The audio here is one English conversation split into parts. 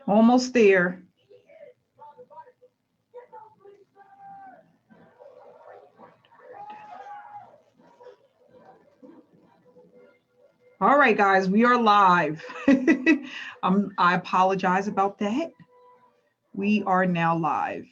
Almost there. All right, guys, we are live. I apologize about that. We are now live.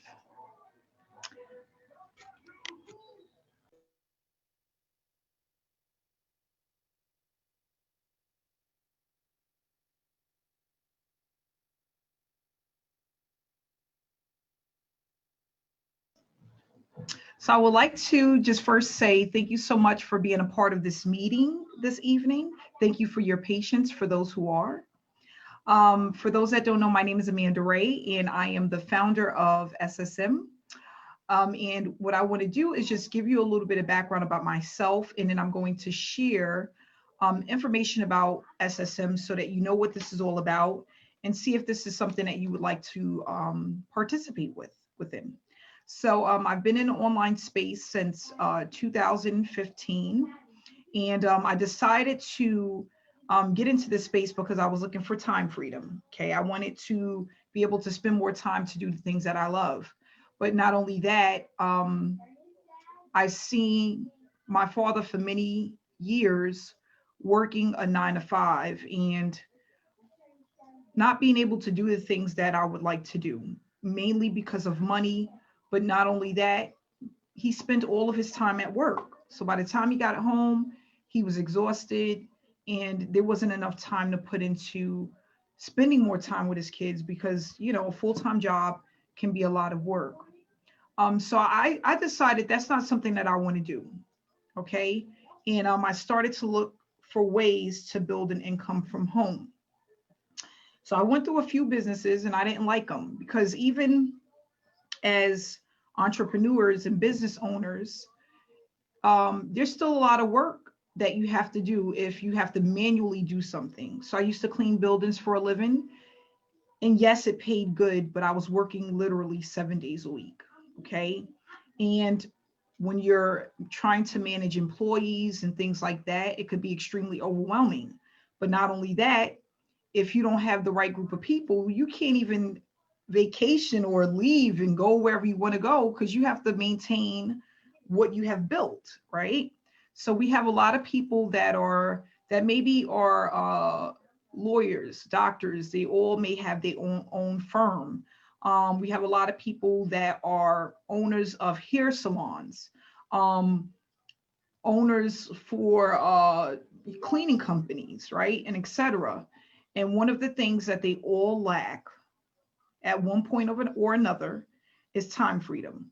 So I would like to just first say thank you so much for being a part of this meeting this evening. Thank you for your patience for those who are. For those that don't know, my name is Amanda Ray, and I am the founder of SSM. And what I want to do is just give you a little bit of background about myself, and then I'm going to share information about SSM so that you know what this is all about and see if this is something that you would like to participate within. So I've been in the online space since 2015, and I decided to get into this space because I was looking for time freedom. Okay, I wanted to be able to spend more time to do the things that I love. But not only that, I seen my father for many years working a 9 to 5 and not being able to do the things that I would like to do, mainly because of money. But not only that, he spent all of his time at work. So by the time he got home, he was exhausted and there wasn't enough time to put into spending more time with his kids because, a full-time job can be a lot of work. So I decided that's not something that I want to do. Okay. And I started to look for ways to build an income from home. So I went through a few businesses and I didn't like them because even as entrepreneurs and business owners, there's still a lot of work that you have to do if you have to manually do something. So I used to clean buildings for a living. And yes, it paid good, but I was working literally 7 days a week. Okay. And when you're trying to manage employees and things like that, it could be extremely overwhelming. But not only that, if you don't have the right group of people, you can't even vacation or leave and go wherever you want to go because you have to maintain what you have built, right? So we have a lot of people that maybe are lawyers, doctors. They all may have their own firm. We have a lot of people that are owners of hair salons, um, owners for cleaning companies, right, and etc. And one of the things that they all lack at one point or another is time freedom.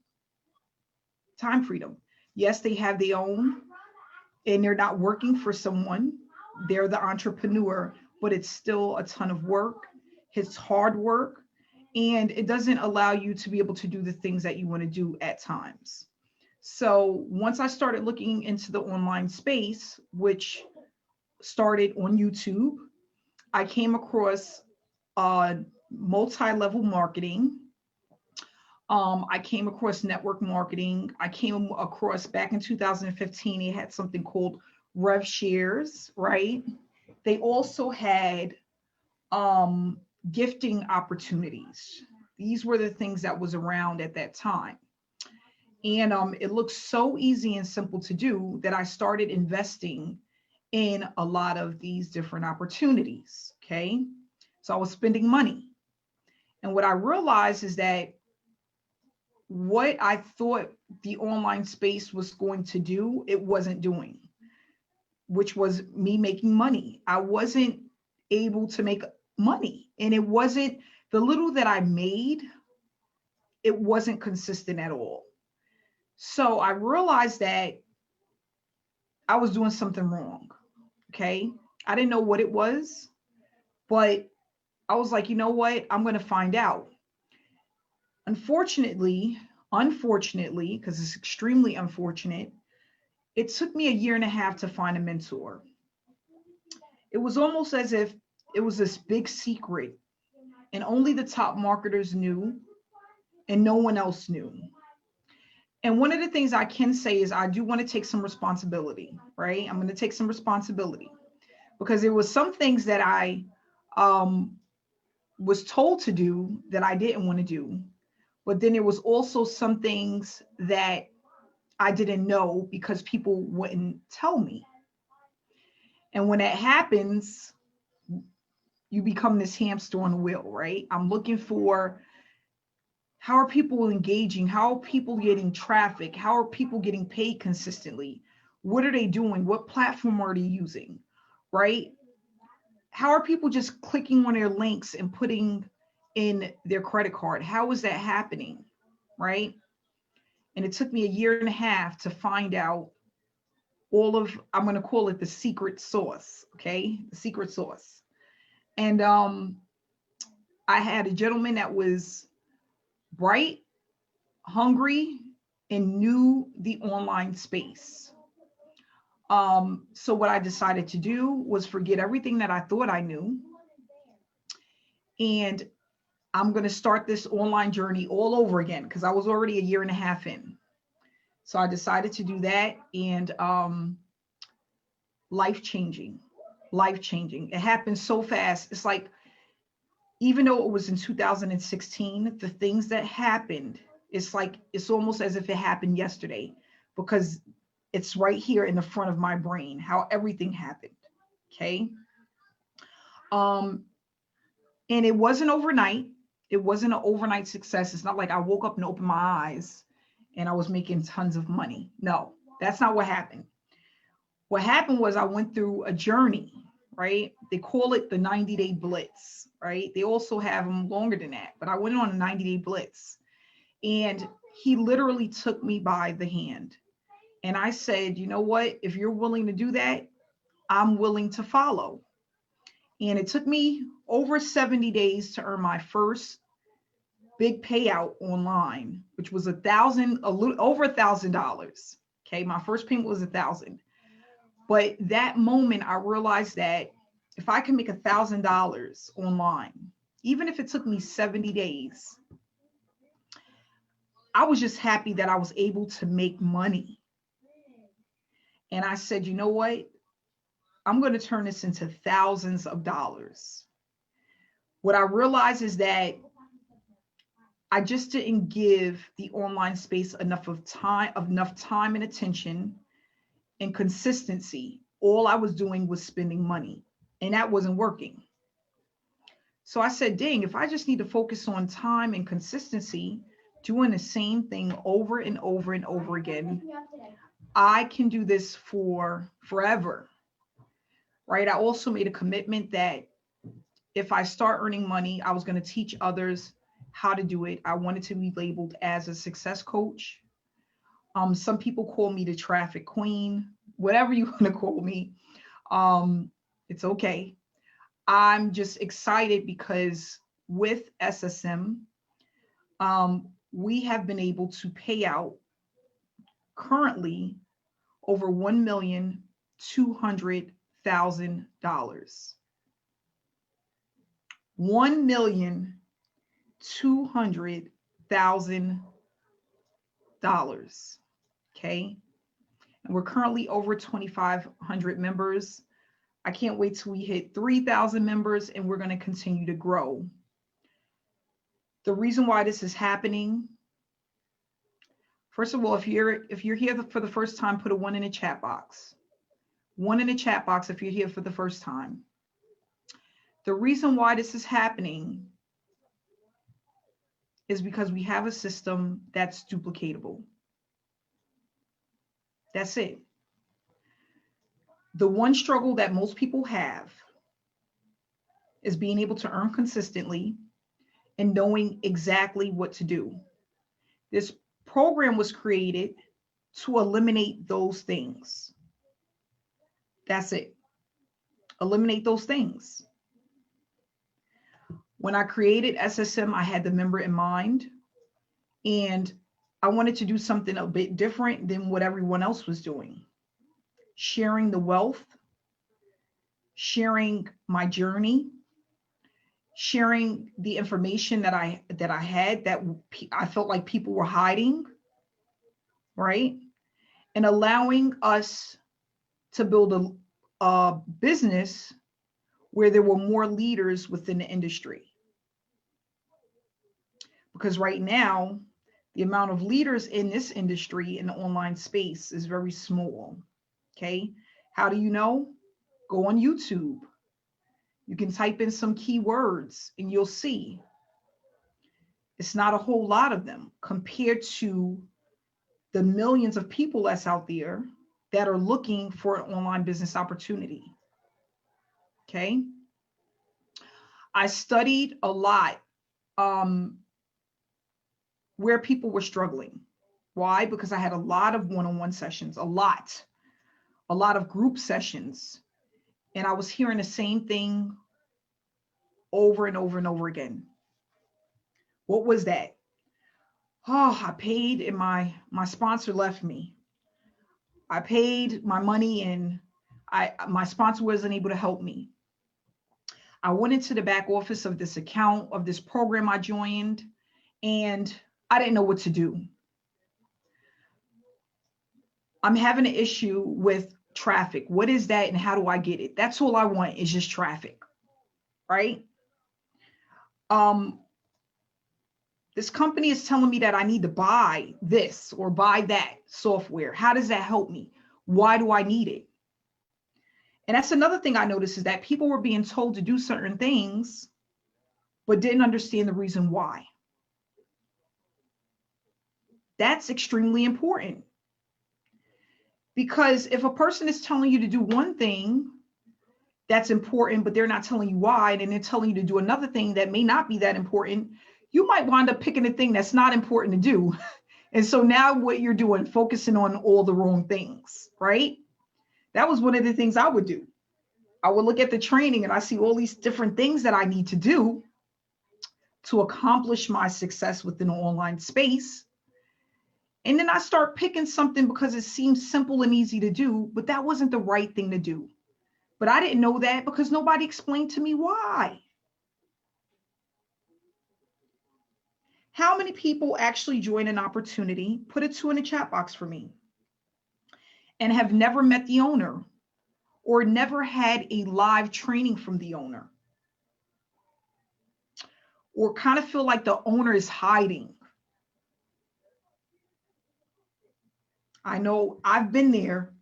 Time freedom. Yes, they have their own, and they're not working for someone. They're the entrepreneur, but it's still a ton of work. It's hard work, and it doesn't allow you to be able to do the things that you want to do at times. So once I started looking into the online space, which started on YouTube, I came across multi-level marketing. I came across network marketing. I came across back in 2015, they had something called Rev Shares, right? They also had um, gifting opportunities. These were the things that was around at that time. And it looked so easy and simple to do that I started investing in a lot of these different opportunities. Okay. So I was spending money. And what I realized is that what I thought the online space was going to do, it wasn't doing, which was me making money. I wasn't able to make money. And it wasn't the little that I made, it wasn't consistent at all. So I realized that I was doing something wrong. Okay. I didn't know what it was, but I was like, you know what? I'm going to find out. Unfortunately, because it's extremely unfortunate, it took me a year and a half to find a mentor. It was almost as if it was this big secret and only the top marketers knew and no one else knew. And one of the things I can say is I do want to take some responsibility, right? I'm going to take some responsibility because there was some things that I um, was told to do that I didn't want to do. But then there was also some things that I didn't know because people wouldn't tell me. And when that happens, you become this hamster on the wheel, right? I'm looking for, how are people engaging? How are people getting traffic? How are people getting paid consistently? What are they doing? What platform are they using? Right? How are people just clicking on their links and putting in their credit card? How is that happening? Right? And it took me a year and a half to find out all of, I'm going to call it the secret sauce. Okay. The secret sauce. And I had a gentleman that was bright, hungry, and knew the online space. So what I decided to do was forget everything that I thought I knew. And I'm going to start this online journey all over again because I was already a year and a half in. So I decided to do that, and life changing, life changing. It happened so fast. It's like, even though it was in 2016, the things that happened, it's like, it's almost as if it happened yesterday, because it's right here in the front of my brain, how everything happened. Okay. Um, and it wasn't overnight. It wasn't an overnight success. It's not like I woke up and opened my eyes and I was making tons of money. No, that's not what happened. What happened was I went through a journey, right? They call it the 90-day blitz, right? They also have them longer than that, but I went on a 90-day blitz, and he literally took me by the hand. And I said, you know what? If you're willing to do that, I'm willing to follow. And it took me over 70 days to earn my first big payout online, which was a little over $1,000. Okay. My first payment was 1,000. But that moment, I realized that if I can make $1,000 online, even if it took me 70 days, I was just happy that I was able to make money. And I said, you know what? I'm going to turn this into thousands of dollars. What I realized is that I just didn't give the online space enough time and attention and consistency. All I was doing was spending money, and that wasn't working. So I said, dang, if I just need to focus on time and consistency, doing the same thing over and over and over again, I can do this for forever, right? I also made a commitment that if I start earning money, I was going to teach others how to do it. I wanted to be labeled as a success coach. Some people call me the traffic queen, whatever you want to call me. It's okay. I'm just excited because with SSM, we have been able to pay out currently over $1,200,000. $1,200,000. Okay. And we're currently over 2,500 members. I can't wait till we hit 3,000 members, and we're going to continue to grow. The reason why this is happening, first of all, if you're here for the first time, put a 1 in the chat box. 1 in the chat box if you're here for the first time. The reason why this is happening is because we have a system that's duplicatable. That's it. The one struggle that most people have is being able to earn consistently and knowing exactly what to do. This program was created to eliminate those things. That's it. Eliminate those things. When I created SSM, I had the member in mind, and I wanted to do something a bit different than what everyone else was doing. Sharing the wealth, sharing my journey, sharing the information that I had that I felt like people were hiding, right? And allowing us to build a business where there were more leaders within the industry. because right now, the amount of leaders in this industry in the online space is very small. Okay. How do you know? Go on YouTube. You can type in some keywords and you'll see it's not a whole lot of them compared to the millions of people that's out there that are looking for an online business opportunity. Okay. I studied a lot where people were struggling. Why? Because I had a lot of one-on-one sessions, a lot of group sessions. And I was hearing the same thing over and over and over again. What was that? Oh, I paid and my sponsor left me. I paid my money and my sponsor wasn't able to help me. I went into the back office of this account, of this program I joined, and I didn't know what to do. I'm having an issue with traffic. What is that and how do I get it? That's all I want is just traffic, right? This company is telling me that I need to buy this or buy that software. How does that help me? Why do I need it? And that's another thing I noticed is that people were being told to do certain things, but didn't understand the reason why. That's extremely important. Because if a person is telling you to do one thing that's important, but they're not telling you why, and then they're telling you to do another thing that may not be that important, you might wind up picking a thing that's not important to do. And so now what you're doing, focusing on all the wrong things, right? That was one of the things I would do. I would look at the training and I see all these different things that I need to do to accomplish my success within the online space. And then I start picking something because it seems simple and easy to do, but that wasn't the right thing to do. But I didn't know that because nobody explained to me why. How many people actually join an opportunity, put a 2 in the chat box for me, and have never met the owner or never had a live training from the owner, or kind of feel like the owner is hiding? I know I've been there.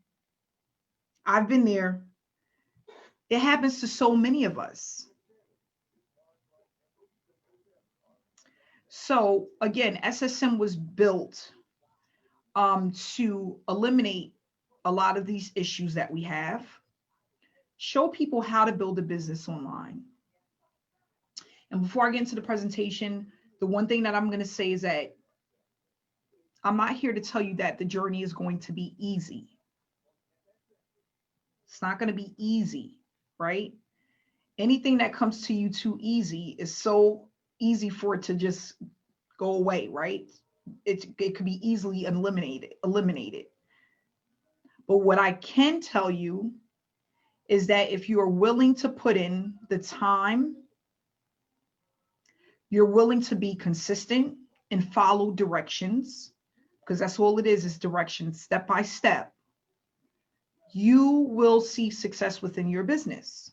It happens to so many of us. So again, SSM was built to eliminate a lot of these issues that we have, show people how to build a business online. And before I get into the presentation, the one thing that I'm going to say is that I'm not here to tell you that the journey is going to be easy. It's not going to be easy, right? Anything that comes to you too easy is so easy for it to just go away, right? It could be easily eliminated. But what I can tell you is that if you are willing to put in the time, you're willing to be consistent and follow directions, because that's all it is directions, step by step, you will see success within your business.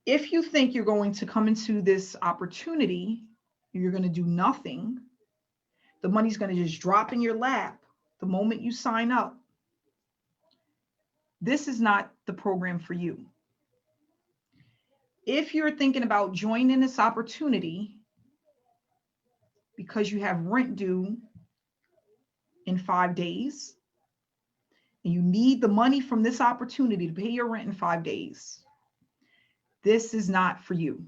If you think you're going to come into this opportunity, you're going to do nothing, the money's going to just drop in your lap the moment you sign up, this is not the program for you. If you're thinking about joining this opportunity because you have rent due in 5 days and you need the money from this opportunity to pay your rent in 5 days, this is not for you.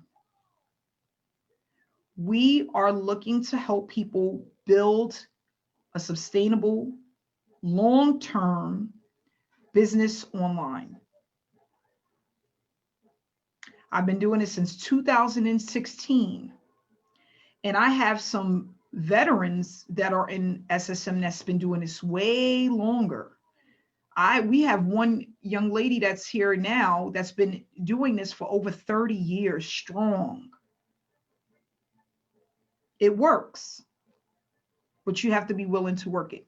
We are looking to help people build a sustainable, long-term business online. I've been doing this since 2016, and I have some veterans that are in SSM that's been doing this way longer. We have one young lady that's here now that's been doing this for over 30 years strong. It works, but you have to be willing to work it.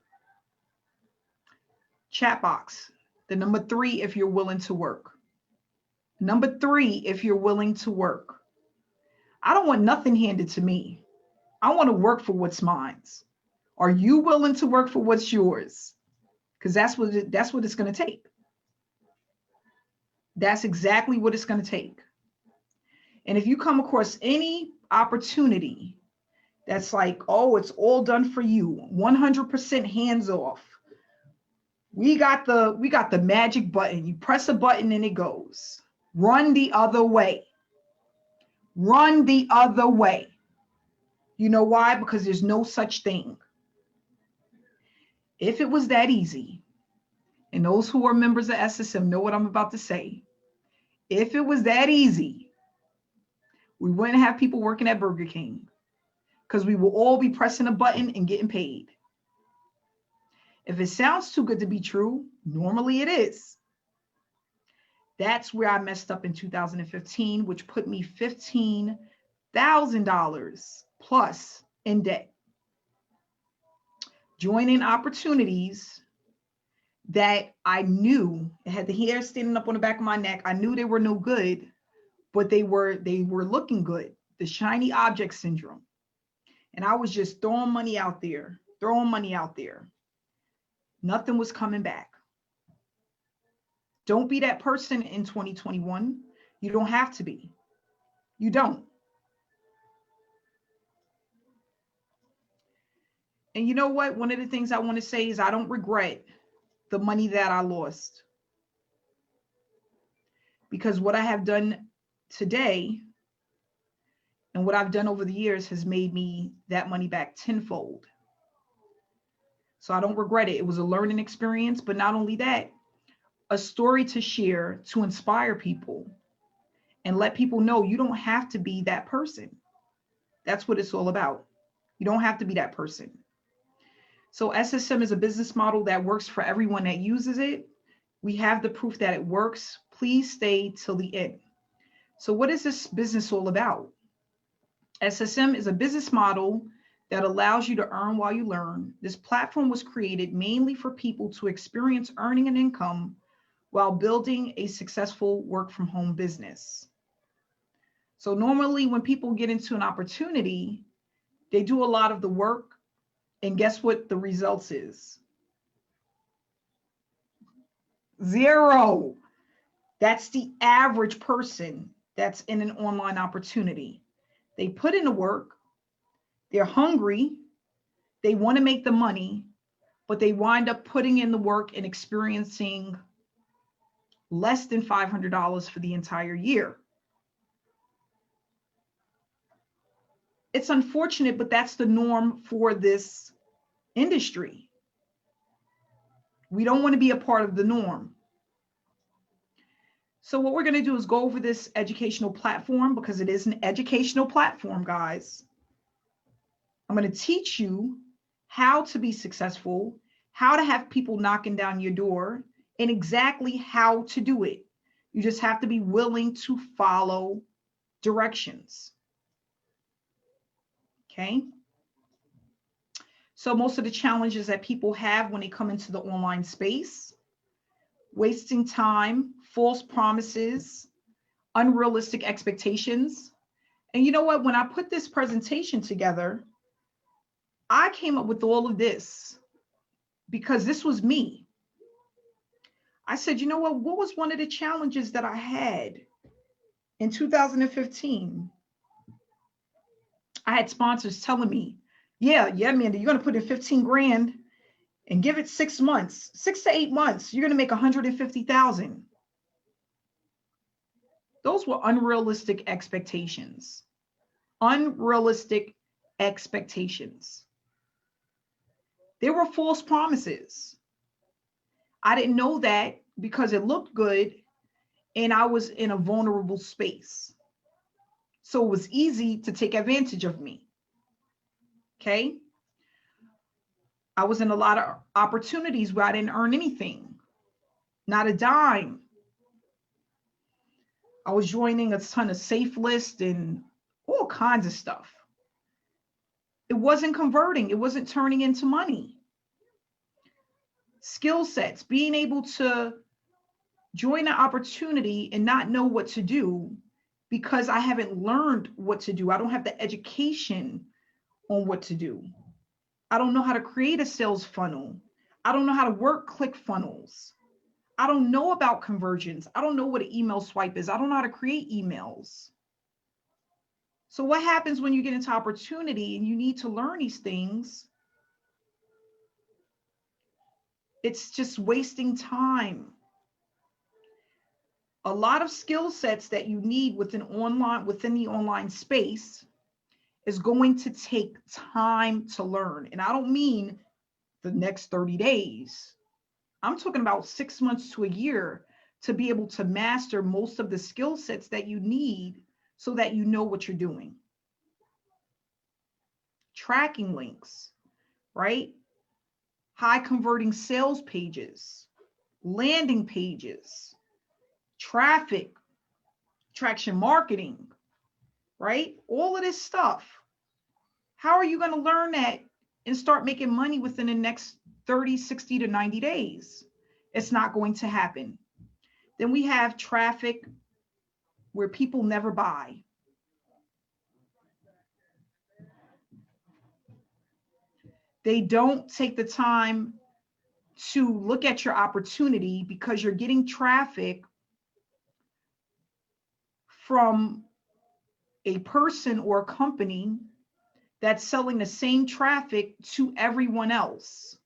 Chat box, the number 3, if you're willing to work. Number 3, if you're willing to work. I don't want nothing handed to me. I want to work for what's mine. Are you willing to work for what's yours? Because that's what it's going to take. That's exactly what it's going to take. And if you come across any opportunity that's like, oh, it's all done for you, 100% hands off. We got the magic button. You press a button and it goes. Run the other way. Run the other way. You know why? Because there's no such thing. If it was that easy, and those who are members of SSM know what I'm about to say, if it was that easy, we wouldn't have people working at Burger King, because we will all be pressing a button and getting paid. If it sounds too good to be true, normally it is. That's where I messed up in 2015, which put me $15,000 plus in debt. Joining opportunities that I knew, it had the hair standing up on the back of my neck. I knew they were no good, but they were looking good. The shiny object syndrome. And I was just throwing money out there. Nothing was coming back. Don't be that person in 2021. You don't have to be. You don't. And you know what? One of the things I want to say is I don't regret the money that I lost. Because what I have done today and what I've done over the years has made me that money back tenfold. So I don't regret it. It was a learning experience, but not only that, a story to share to inspire people and let people know you don't have to be that person. That's what it's all about. You don't have to be that person. So SSM is a business model that works for everyone that uses it. We have the proof that it works. Please stay till the end. So what is this business all about? SSM is a business model that allows you to earn while you learn. This platform was created mainly for people to experience earning an income while building a successful work from home business. So normally when people get into an opportunity, they do a lot of the work, and guess what the results is? Zero. That's the average person that's in an online opportunity. They put in the work, they're hungry, they want to make the money, but they wind up putting in the work and experiencing less than $500 for the entire year. It's unfortunate, but that's the norm for this industry. We don't want to be a part of the norm. So what we're going to do is go over this educational platform, because it is an educational platform, guys. I'm going to teach you how to be successful, how to have people knocking down your door, and exactly how to do it. You just have to be willing to follow directions. Okay. So most of the challenges that people have when they come into the online space: wasting time, false promises, unrealistic expectations. And you know what? When I put this presentation together, I came up with all of this because this was me. I said, you know what was one of the challenges that I had in 2015? I had sponsors telling me, yeah, Amanda, you're going to put in 15 grand and give it 6 months, 6 to 8 months, you're going to make 150,000. Those were unrealistic expectations. Unrealistic expectations. They were false promises. I didn't know that because it looked good and I was in a vulnerable space. So it was easy to take advantage of me. Okay. I was in a lot of opportunities where I didn't earn anything, not a dime. I was joining a ton of safe lists and all kinds of stuff. It wasn't converting. It wasn't turning into money. Skill sets, being able to join an opportunity and not know what to do because I haven't learned what to do. I don't have the education on what to do. I don't know how to create a sales funnel. I don't know how to work ClickFunnels. I don't know about conversions. I don't know what an email swipe is. I don't know how to create emails. So what happens when you get into opportunity and you need to learn these things? It's just wasting time. A lot of skill sets that you need within the online space is going to take time to learn. And I don't mean the next 30 days. I'm talking about 6 months to a year to be able to master most of the skill sets that you need so that you know what you're doing. Tracking links, right? High converting sales pages, landing pages, traffic, traction marketing, right? All of this stuff. How are you going to learn that and start making money within the next 30, 60 to 90 days? It's not going to happen. Then we have traffic where people never buy. They don't take the time to look at your opportunity because you're getting traffic from a person or a company that's selling the same traffic to everyone else.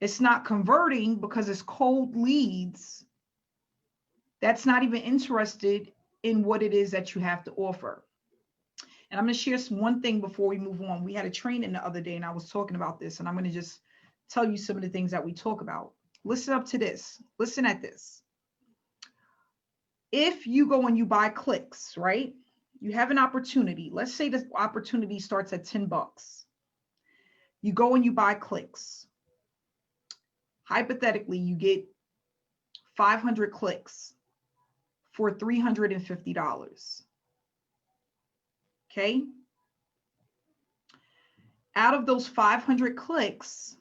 It's not converting because it's cold leads that's not even interested in what it is that you have to offer. And I'm going to share one thing before we move on. We had a training the other day and I was talking about this, and I'm going to just tell you some of the things that we talk about. Listen up to this. Listen at this. If you go and you buy clicks, right? You have an opportunity. Let's say this opportunity starts at $10. You go and you buy clicks. Hypothetically, you get 500 clicks for $350. Okay. Out of those 500 clicks,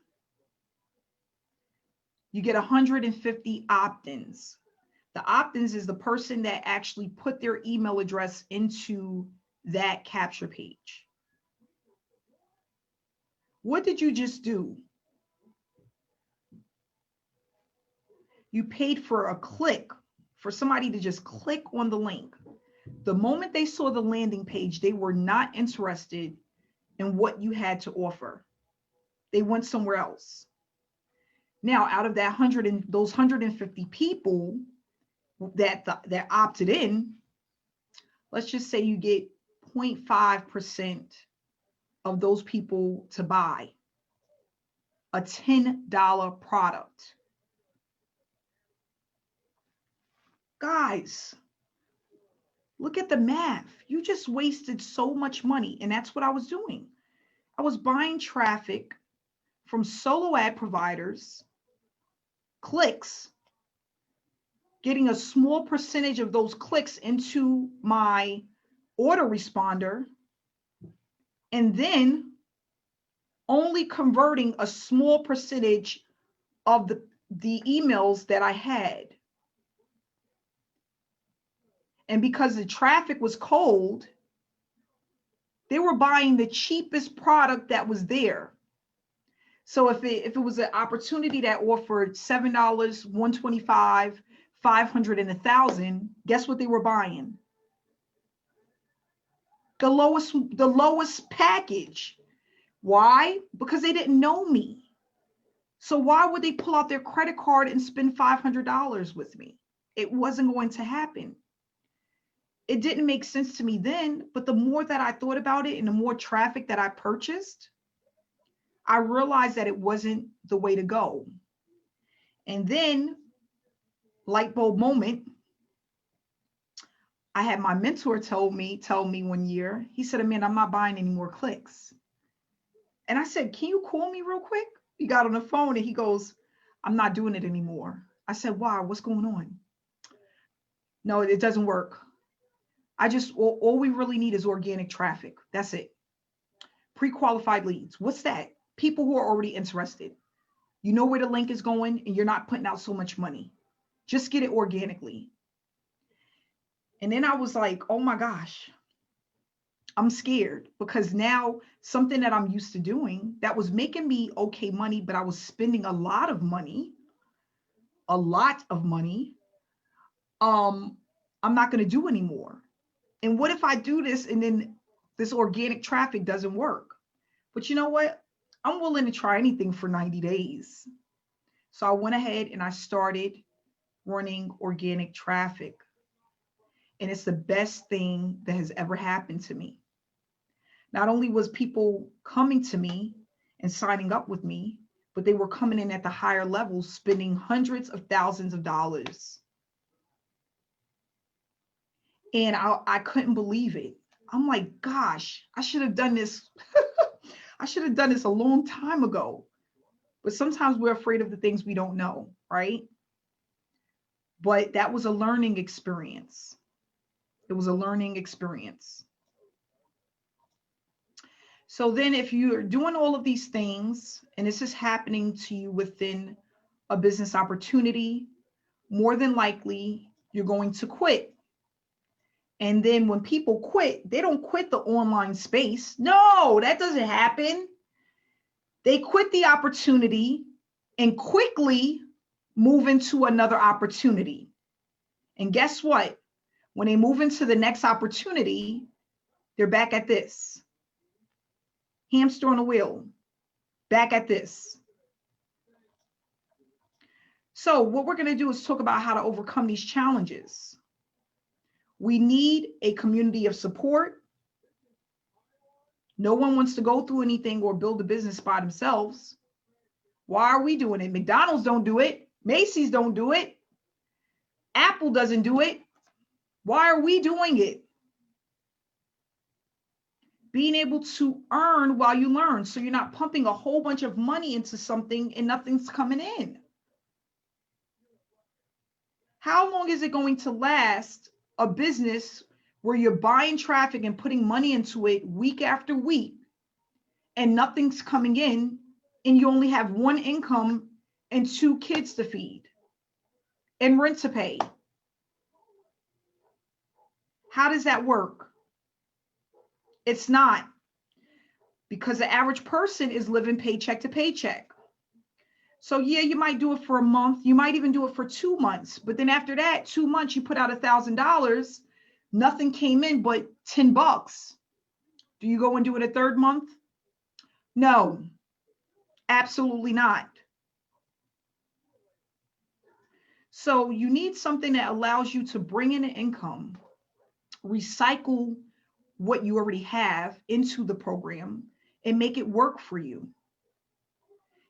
you get 150 opt-ins. The opt-ins is the person that actually put their email address into that capture page. What did you just do? You paid for a click, for somebody to just click on the link. The moment they saw the landing page, they were not interested in what you had to offer. They went somewhere else. Now, out of that those 150 people that opted in, let's just say you get 0.5% of those people to buy a $10 product. Guys, look at the math. You just wasted so much money. And that's what I was doing. I was buying traffic from solo ad providers, clicks, getting a small percentage of those clicks into my autoresponder, and then only converting a small percentage of the emails that I had. And because the traffic was cold, they were buying the cheapest product that was there. So if it was an opportunity that offered $7, $125, $500, and $1,000, guess what they were buying? The lowest package. Why? Because they didn't know me. So why would they pull out their credit card and spend $500 with me? It wasn't going to happen. It didn't make sense to me then, but the more that I thought about it and the more traffic that I purchased, I realized that it wasn't the way to go. And then, light bulb moment, I had my mentor tell me one year, he said, Amanda, I'm not buying any more clicks. And I said, can you call me real quick? He got on the phone and he goes, I'm not doing it anymore. I said, why? What's going on? No, it doesn't work. All we really need is organic traffic. That's it. Pre-qualified leads. What's that? People who are already interested. You know where the link is going and you're not putting out so much money. Just get it organically. And then I was like, oh my gosh, I'm scared because now something that I'm used to doing that was making me okay money, but I was spending a lot of money, um, I'm not going to do anymore. And what if I do this and then this organic traffic doesn't work? But you know what? I'm willing to try anything for 90 days. So I went ahead and I started running organic traffic. And it's the best thing that has ever happened to me. Not only was people coming to me and signing up with me, but they were coming in at the higher levels, spending hundreds of thousands of dollars. And I couldn't believe it. I'm like, gosh, I should have done this. I should have done this a long time ago. But sometimes we're afraid of the things we don't know, right? But that was a learning experience. It was a learning experience. So then if you're doing all of these things and this is happening to you within a business opportunity, more than likely you're going to quit. And then when people quit, they don't quit the online space. No, that doesn't happen. They quit the opportunity and quickly move into another opportunity. And guess what? When they move into the next opportunity, they're back at this. Hamster on a wheel, back at this. So what we're going to do is talk about how to overcome these challenges. We need a community of support. No one wants to go through anything or build a business by themselves. Why are we doing it? McDonald's don't do it. Macy's don't do it. Apple doesn't do it. Why are we doing it? Being able to earn while you learn. So you're not pumping a whole bunch of money into something and nothing's coming in. How long is it going to last, a business where you're buying traffic and putting money into it week after week and nothing's coming in and you only have one income and two kids to feed and rent to pay? How does that work? It's not, because the average person is living paycheck to paycheck. So yeah, you might do it for a month. You might even do it for 2 months. But then after that, 2 months, you put out $1,000. Nothing came in but $10. Do you go and do it a third month? No, absolutely not. So you need something that allows you to bring in an income, recycle what you already have into the program, and make it work for you.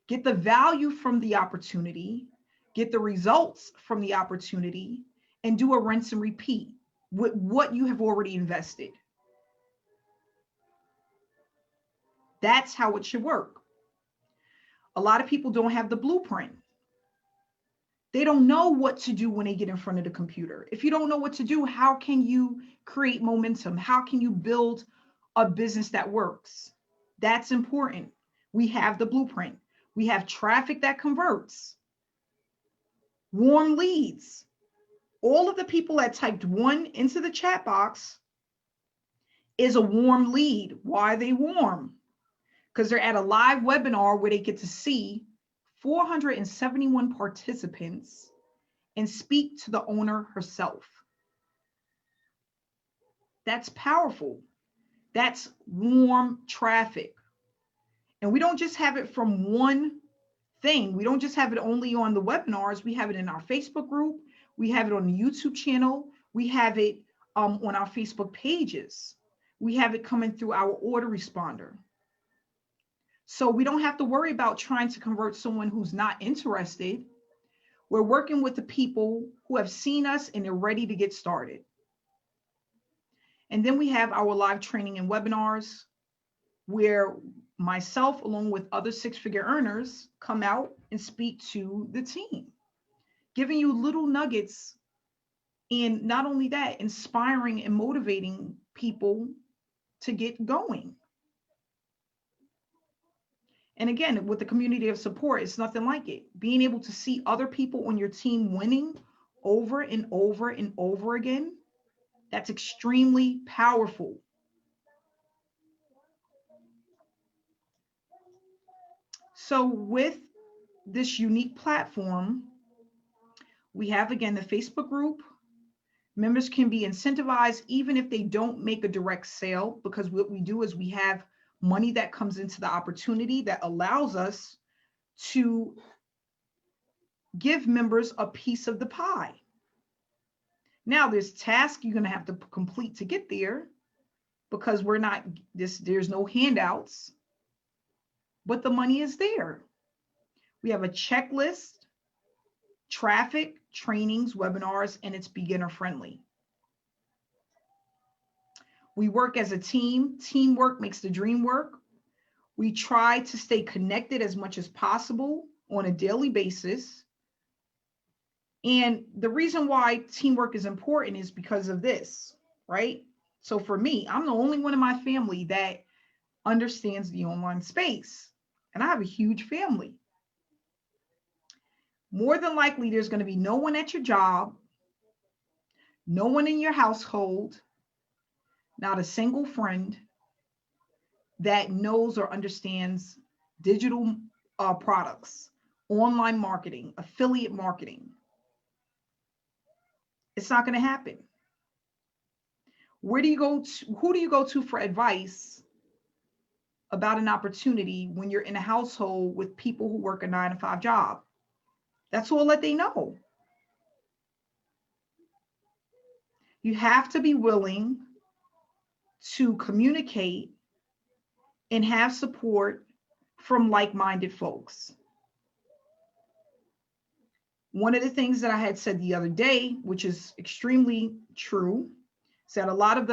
Get the value from the opportunity, get the results from the opportunity, and do a rinse and repeat with what you have already invested. That's how it should work. A lot of people don't have the blueprint. They don't know what to do when they get in front of the computer. If you don't know what to do, how can you create momentum? How can you build a business that works? That's important. We have the blueprint. We have traffic that converts, warm leads. All of the people that typed one into the chat box is a warm lead. Why are they warm? Because they're at a live webinar where they get to see 471 participants and speak to the owner herself. That's powerful. That's warm traffic. And we don't just have it from one thing. We don't just have it only on the webinars. We have it in our Facebook group. We have it on the YouTube channel. We have it on our Facebook pages. We have it coming through our autoresponder. So we don't have to worry about trying to convert someone who's not interested. We're working with the people who have seen us and they're ready to get started. And then we have our live training and webinars where myself, along with other six-figure earners, come out and speak to the team, giving you little nuggets, and not only that, inspiring and motivating people to get going. And again, with the community of support, it's nothing like it. Being able to see other people on your team winning over and over and over again, That's extremely powerful. So with this unique platform, we have, again, the Facebook group. Members can be incentivized even if they don't make a direct sale, because what we do is we have money that comes into the opportunity that allows us to give members a piece of the pie. Now, there's tasks you're going to have to complete to get there, because we're not there's no handouts, but the money is there. We have a checklist, traffic, trainings, webinars, and it's beginner friendly. We work as a team. Teamwork makes the dream work. We try to stay connected as much as possible on a daily basis. And the reason why teamwork is important is because of this, right? So for me, I'm the only one in my family that understands the online space, and I have a huge family. More than likely, there's going to be no one at your job, no one in your household, not a single friend that knows or understands digital products, online marketing, affiliate marketing. It's not going to happen. Where do you go to, who do you go to for advice about an opportunity when you're in a household with people who work a 9-to-5 job? That's all that they know. You have to be willing to communicate and have support from like-minded folks. One of the things that I had said the other day, which is extremely true, is that a lot of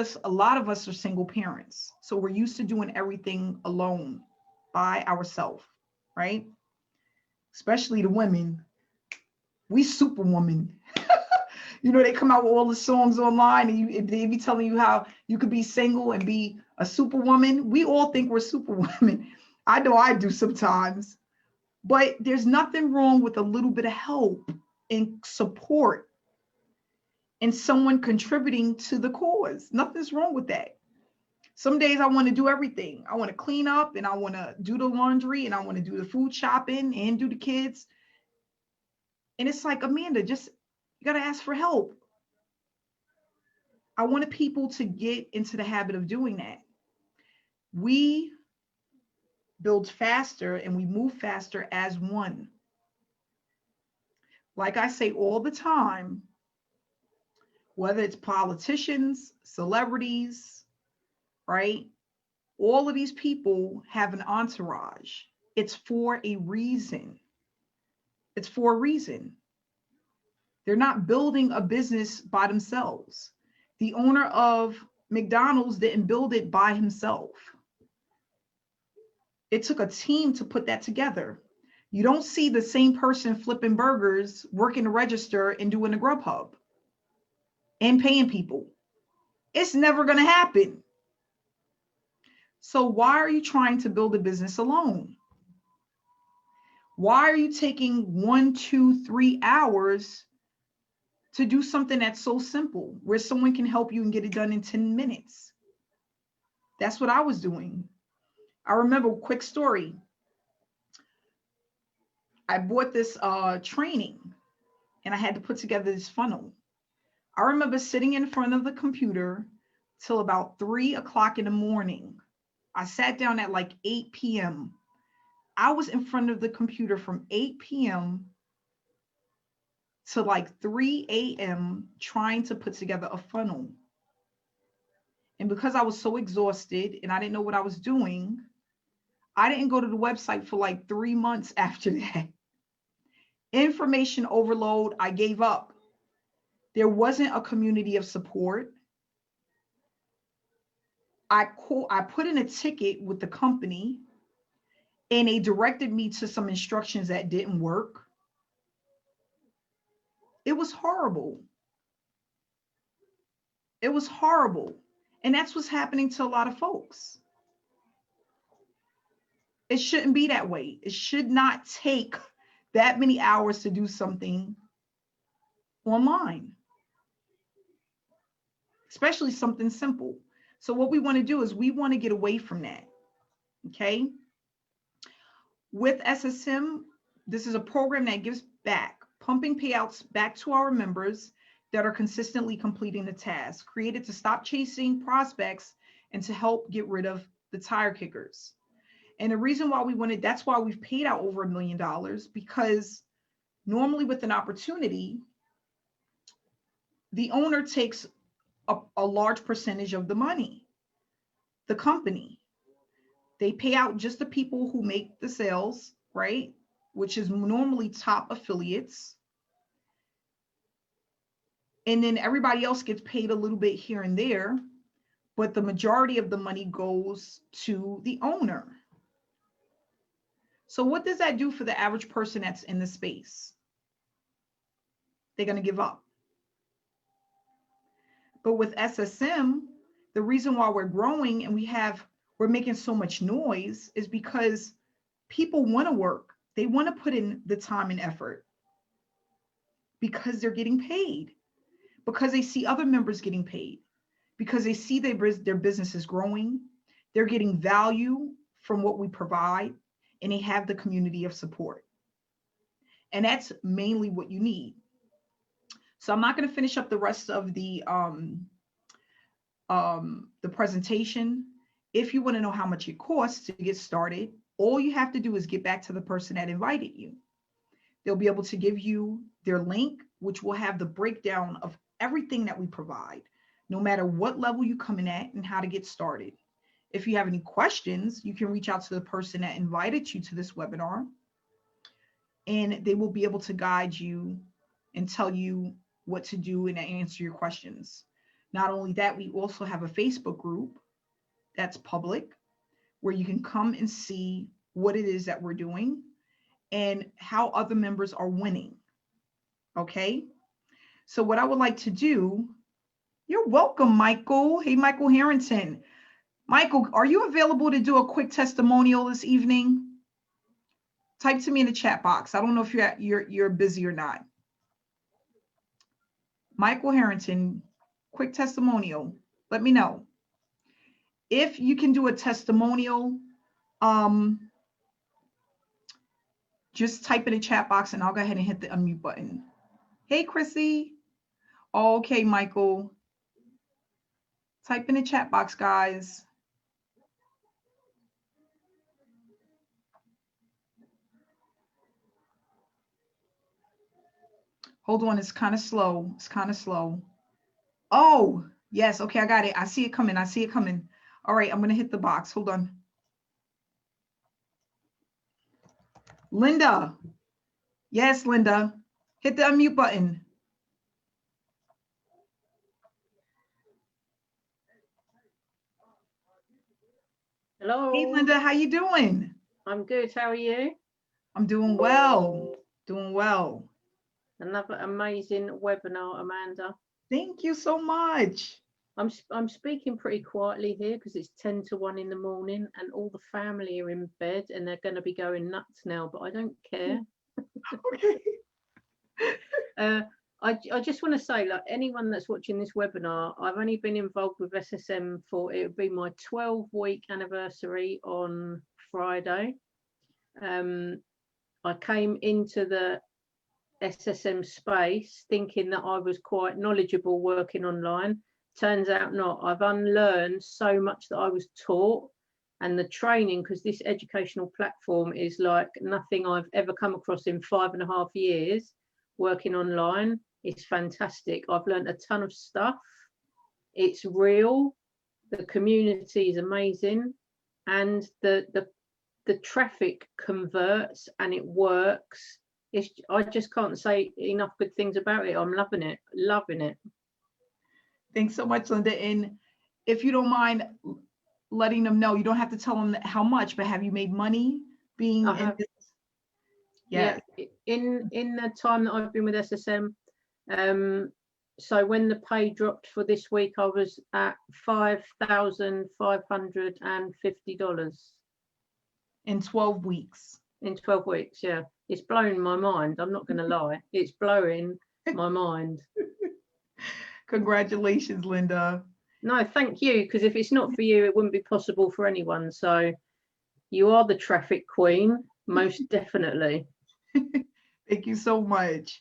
us are single parents. So we're used to doing everything alone by ourselves, right? Especially the women. We superwoman. You know, they come out with all the songs online, and they be telling you how you could be single and be a superwoman. We all think we're superwomen. I know I do sometimes, but there's nothing wrong with a little bit of help and support and someone contributing to the cause. Nothing's wrong with that. Some days I want to do everything. I want to clean up, and I want to do the laundry, and I want to do the food shopping and do the kids. And it's like, Amanda, you got to ask for help. I wanted people to get into the habit of doing that. We build faster and we move faster as one. Like I say all the time, whether it's politicians, celebrities, right? All of these people have an entourage. It's for a reason. It's for a reason. They're not building a business by themselves. The owner of McDonald's didn't build it by himself. It took a team to put that together. You don't see the same person flipping burgers, working the register, and doing the Grubhub and paying people. It's never going to happen. So why are you trying to build a business alone? Why are you taking 1, 2, 3 hours to do something that's so simple, where someone can help you and get it done in 10 minutes? That's what I was doing. I remember a quick story. I bought this training, and I had to put together this funnel. I remember sitting in front of the computer till about 3 o'clock in the morning. I sat down at like 8 p.m. I was in front of the computer from 8 p.m. to like 3 a.m. trying to put together a funnel. And because I was so exhausted and I didn't know what I was doing, I didn't go to the website for like 3 months after that. Information overload, I gave up. There wasn't a community of support. I put in a ticket with the company, and they directed me to some instructions that didn't work. It was horrible. It was horrible. And that's what's happening to a lot of folks. It shouldn't be that way. It should not take that many hours to do something online. especially something simple. So what we want to do is we want to get away from that. Okay. With SSM, this is a program that gives back, pumping payouts back to our members that are consistently completing the task, created to stop chasing prospects and to help get rid of the tire kickers. And the reason why we wanted, that's why we've paid out over $1 million, because normally with an opportunity, the owner takes a large percentage of the money. The company, they pay out just the people who make the sales, right? Which is normally top affiliates. And then everybody else gets paid a little bit here and there, but the majority of the money goes to the owner. So what does that do for the average person that's in the space? They're going to give up. But with SSM, the reason why we're growing and we're making so much noise is because people want to work. They want to put in the time and effort because they're getting paid, because they see other members getting paid, because they see their business is growing. They're getting value from what we provide, and they have the community of support. And that's mainly what you need. So I'm not going to finish up the rest of the presentation. If you want to know how much it costs to get started, all you have to do is get back to the person that invited you. They'll be able to give you their link, which will have the breakdown of everything that we provide, no matter what level you come in at and how to get started. If you have any questions, you can reach out to the person that invited you to this webinar, and they will be able to guide you and tell you what to do and answer your questions. Not only that, we also have a Facebook group that's public where you can come and see what it is that we're doing and how other members are winning. Okay. So what I would like to do, you're welcome, Michael. Hey, Michael Harrington. Michael, are you available to do a quick testimonial this evening? Type to me in the chat box. I don't know if you're busy or not. Michael Harrington, quick testimonial. Let me know. If you can do a testimonial, just type in the chat box and I'll go ahead and hit the unmute button. Hey, Chrissy. Okay, Michael. Type in the chat box, guys. Hold on, it's kind of slow. It's kind of slow. Oh, yes. Okay, I got it. I see it coming. I see it coming. All right, I'm going to hit the box. Hold on. Linda. Yes, Linda. Hit the unmute button. Hello. Hey, Linda, how you doing? I'm good. How are you? I'm doing well. Doing well. Another amazing webinar, Amanda. Thank you so much. I'm speaking pretty quietly here because it's 10 to 1 in the morning and all the family are in bed and they're going to be going nuts now, but I don't care. Okay. I just want to say, like, anyone that's watching this webinar, I've only been involved with SSM for, it would be my 12-week anniversary on Friday. I came into the SSM space thinking that I was quite knowledgeable working online. Turns out not. I've unlearned so much that I was taught, and the training, because this educational platform is like nothing I've ever come across in 5.5 years working online. It's fantastic. I've learned a ton of stuff. It's real. The community is amazing, and the traffic converts and it works. I just can't say enough good things about it. I'm loving it, loving it. Thanks so much, Linda. And if you don't mind letting them know, you don't have to tell them how much, but have you made money being in this? Yeah, in the time that I've been with SSM, so when the pay dropped for this week, I was at $5,550 in 12 weeks. In 12 weeks, yeah. It's blowing my mind. I'm not going to lie. It's blowing my mind. Congratulations, Linda. No, thank you, because if it's not for you, it wouldn't be possible for anyone. So you are the traffic queen, most definitely. Thank you so much.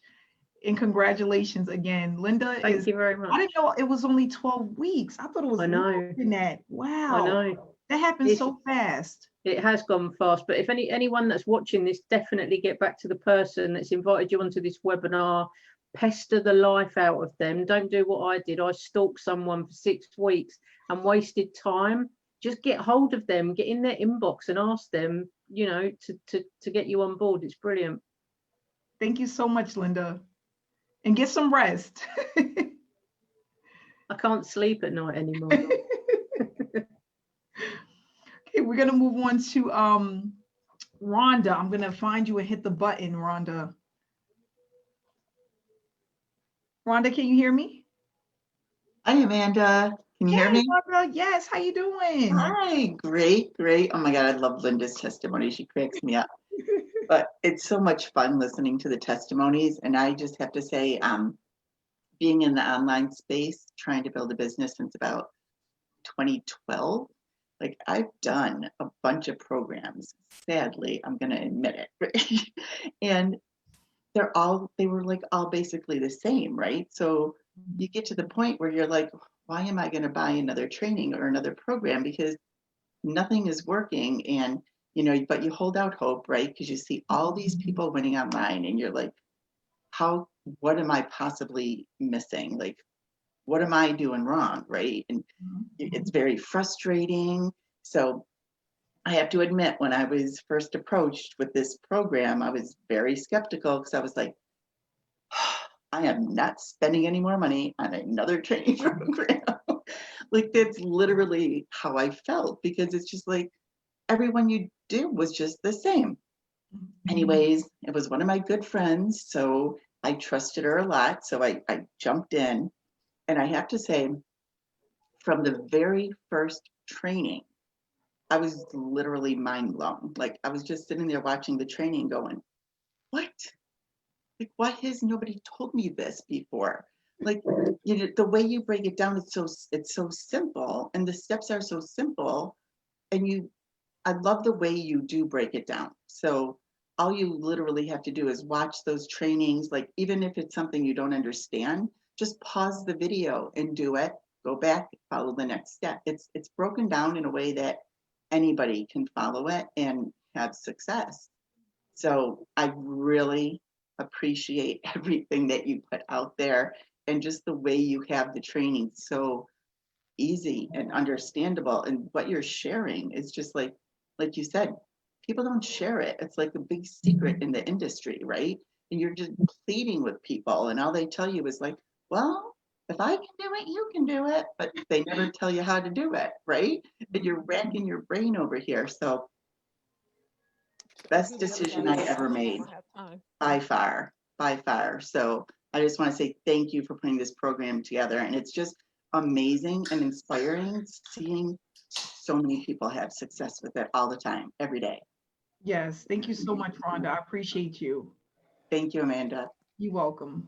And congratulations again. Linda Thank you very much. I didn't know it was only 12 weeks. I thought it was I know. longer than that. Wow. I know. That happened It's- so fast. It has gone fast, but if anyone that's watching this, definitely get back to the person that's invited you onto this webinar, pester the life out of them. Don't do what I did. I stalked someone for 6 weeks and wasted time. Just get hold of them, get in their inbox and ask them, you know, to get you on board. It's brilliant. Thank you so much, Linda. And get some rest. I can't sleep at night anymore. Okay, we're gonna move on to Rhonda. I'm gonna find you and hit the button, Rhonda. Rhonda, can you hear me? Hi, Amanda. Can you hear Hey, me? Rhonda. Yes, how you doing? Hi, great, great. Oh my God, I love Linda's testimony. She cracks me up. But it's so much fun listening to the testimonies. And I just have to say, being in the online space, trying to build a business since about 2012, like I've done a bunch of programs. Sadly, I'm going to admit it. Right? And they were like all basically the same, right? So you get to the point where you're like, why am I going to buy another training or another program? Because nothing is working. And, you know, but you hold out hope, right? Because you see all these people winning online and you're like, what am I possibly missing? Like, what am I doing wrong, right? And it's very frustrating. So I have to admit, when I was first approached with this program, I was very skeptical because I was like, I am not spending any more money on another training program. Like, that's literally how I felt, because it's just like everyone you do was just the same. Anyways, it was one of my good friends, so I trusted her a lot. So I jumped in, and I have to say, from the very first training, I was literally mind blown. Like, I was just sitting there watching the training going, what? Like, why has nobody told me this before? Like, you know, the way you break it down, it's so simple, and the steps are so simple. And I love the way you do break it down. So all you literally have to do is watch those trainings. Like, even if it's something you don't understand, just pause the video and do it. Go back, follow the next step. It's broken down in a way that anybody can follow it and have success. So I really appreciate everything that you put out there, and just the way you have the training so easy and understandable. And what you're sharing is just like you said, people don't share it. It's like a big secret in the industry, right? And you're just pleading with people, and all they tell you is like, well, if I can do it, you can do it. But they never tell you how to do it, right? And you're racking your brain over here. So best decision I ever made, by far, by far. So I just want to say thank you for putting this program together. And it's just amazing and inspiring seeing so many people have success with it all the time, every day. Yes, thank you so much, Rhonda. I appreciate you. Thank you, Amanda. You're welcome.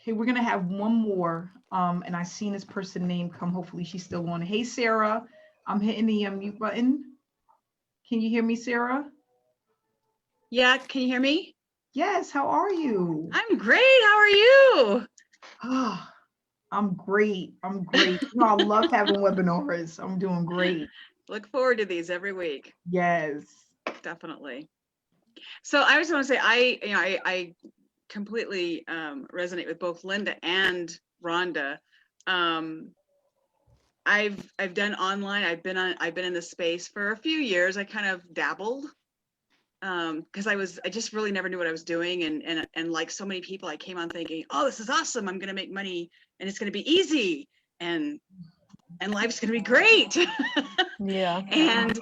Okay, we're gonna have one more, and I seen this person name come. Hopefully she's still on. Hey, Sarah, I'm hitting the mute button. Can you hear me, Sarah? Yeah, can you hear me? Yes, how are you? I'm great. How are you? Ah, I'm great. I'm great. You know, I love having webinars. I'm doing great. Look forward to these every week. Yes. Definitely. So I just want to say, I completely resonate with both Linda and Rhonda. I've done online. I've been in the space for a few years. I kind of dabbled because I just really never knew what I was doing, and like so many people, I came on thinking, oh, this is awesome. I'm gonna make money and it's gonna be easy and life's gonna be great. Yeah. And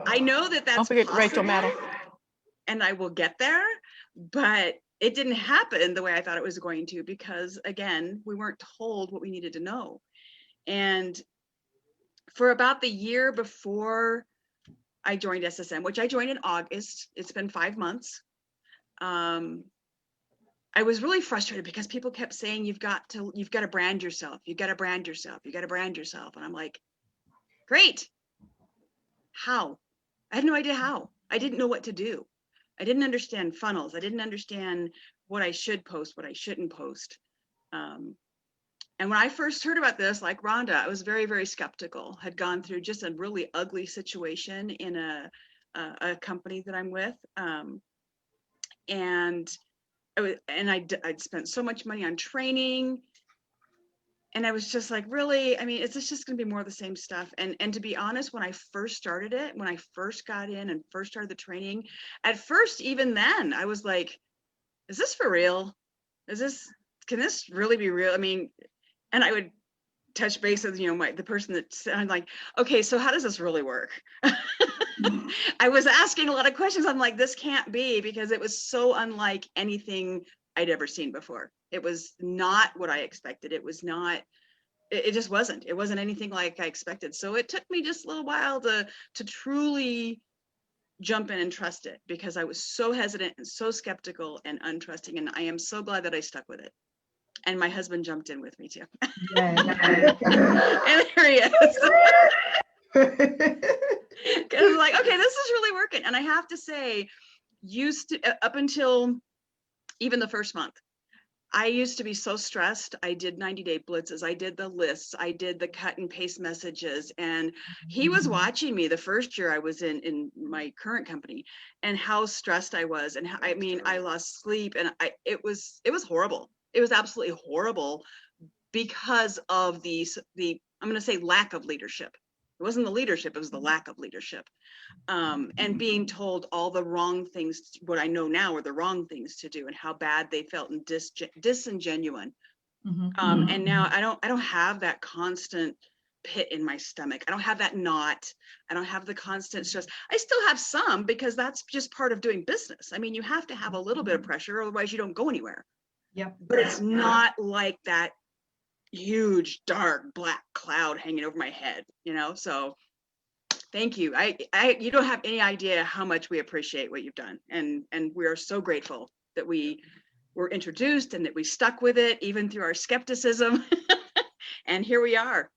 I know that that's Don't forget Rachel possible, Maddow. and I will get there, but it didn't happen the way I thought it was going to, because again, we weren't told what we needed to know. And for about the year before I joined SSM, which I joined in August, it's been 5 months. I I was really frustrated because people kept saying, you've got to brand yourself. You got to brand yourself. You got to brand yourself. And I'm like, great. How? I had no idea how. I didn't know what to do. I didn't understand funnels. I didn't understand what I should post, what I shouldn't post. And when I first heard about this, like Rhonda, I was very, very skeptical. Had gone through just a really ugly situation in a company that I'm with, and I'd spent so much money on training, and I was just like, really? I mean, it's just going to be more of the same stuff. And to be honest, when I first started it, when I first got in and first started the training, at first, even then, I was like, is this for real? Can this really be real? I mean, and I would touch base with, the person that I'm like, okay, so how does this really work? I was asking a lot of questions. I'm like, this can't be, because it was so unlike anything I'd ever seen before. It was not what I expected. It was not, it just wasn't. It wasn't anything like I expected. So it took me just a little while to truly jump in and trust it, because I was so hesitant and so skeptical and untrusting. And I am so glad that I stuck with it. And my husband jumped in with me too. Yeah. And there he is. Because I'm like, okay, this is really working. And I have to say, up until even the first month, I used to be so stressed. I did 90-day blitzes. I did the lists. I did the cut and paste messages. And he was watching me the first year I was in my current company, and how stressed I was. And I mean, I lost sleep, and it was horrible. It was absolutely horrible because of the I'm going to say lack of leadership. It wasn't the leadership, it was the lack of leadership. And being told all the wrong things, what I know now are the wrong things to do, and how bad they felt and disingenuine. And now I don't have that constant pit in my stomach. I don't have that knot. I don't have the constant stress. I still have some, because that's just part of doing business. I mean, you have to have a little bit of pressure, otherwise you don't go anywhere. Yep. But it's not like that huge dark black cloud hanging over my head, so thank you. You don't have any idea how much we appreciate what you've done, and we are so grateful that we were introduced and that we stuck with it even through our skepticism. And here we are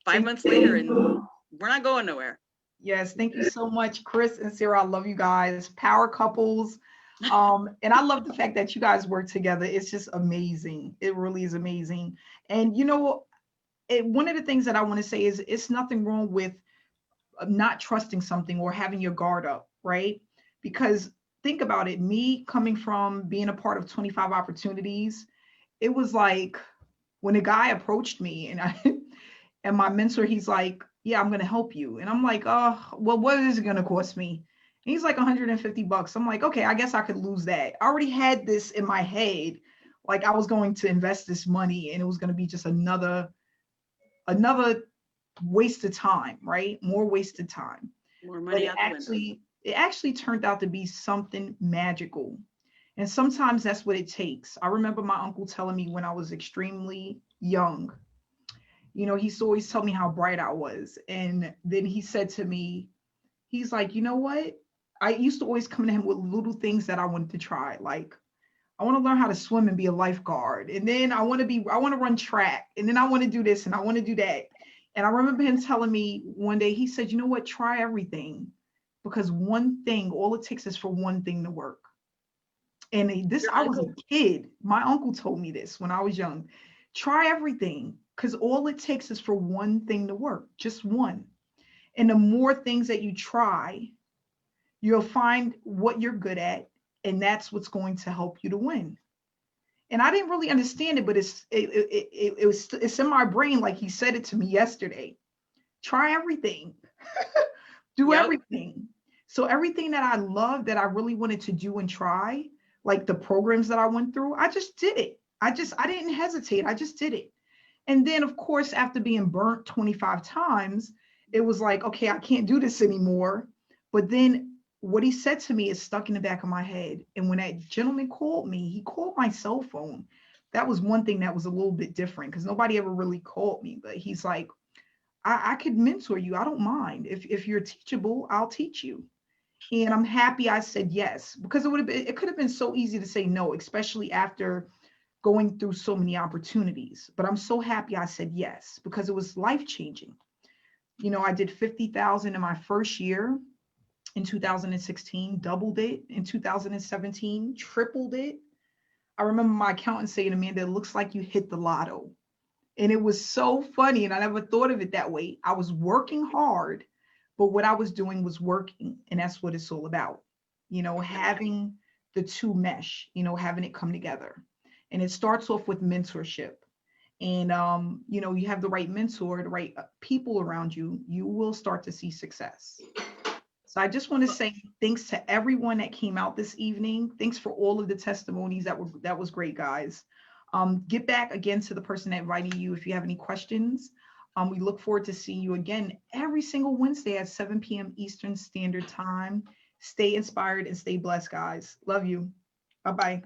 5 months later, and we're not going nowhere. Yes, thank you so much, Chris and Sarah. I love you guys. Power couples. And I love the fact that you guys work together. It's just amazing. It really is amazing. And one of the things that I want to say is it's nothing wrong with not trusting something or having your guard up, right? Because think about it, me coming from being a part of 25 opportunities, it was like when a guy approached me and my mentor, he's like, yeah, I'm going to help you. And I'm like, oh, well, what is it going to cost me? And he's like $150. I'm like, okay, I guess I could lose that. I already had this in my head, like I was going to invest this money and it was going to be just another waste of time, right? More wasted time. More money out the window. It actually turned out to be something magical. And sometimes that's what it takes. I remember my uncle telling me when I was extremely young, he used to always tell me how bright I was. And then he said to me, he's like, you know what? I used to always come to him with little things that I wanted to try. Like, I want to learn how to swim and be a lifeguard. And then I want to run track. And then I want to do this and I want to do that. And I remember him telling me one day, he said, you know what? Try everything, because one thing, all it takes is for one thing to work. And I was a kid. My uncle told me this when I was young. Try everything, because all it takes is for one thing to work, just one. And the more things that you try, you'll find what you're good at, and that's what's going to help you to win. And I didn't really understand it, but it's in my brain, like he said it to me yesterday. Try everything. Do everything. So everything that I love, that I really wanted to do and try, like the programs that I went through, I just did it. I didn't hesitate. I just did it. And then, of course, after being burnt 25 times, it was like, okay, I can't do this anymore. But then what he said to me is stuck in the back of my head. And when that gentleman called me, he called my cell phone. That was one thing that was a little bit different, because nobody ever really called me. But he's like, I could mentor you. I don't mind. If you're teachable, I'll teach you. And I'm happy I said yes, because it could have been so easy to say no, especially after going through so many opportunities. But I'm so happy I said yes, because it was life-changing. You know, I did 50,000 in my first year in 2016, doubled it in 2017, tripled it. I remember my accountant saying to me, "Amanda, it looks like you hit the lotto." And it was so funny. And I never thought of it that way. I was working hard, but what I was doing was working. And that's what it's all about. You know, having the two mesh, you know, having it come together. And it starts off with mentorship. And, you know, you have the right mentor, the right people around you, you will start to see success. So I just want to say thanks to everyone that came out this evening. Thanks for all of the testimonies. That was great, guys. Get back again to the person that invited you if you have any questions. We look forward to seeing you again every single Wednesday at 7 p.m. Eastern Standard Time. Stay inspired and stay blessed, guys. Love you. Bye-bye.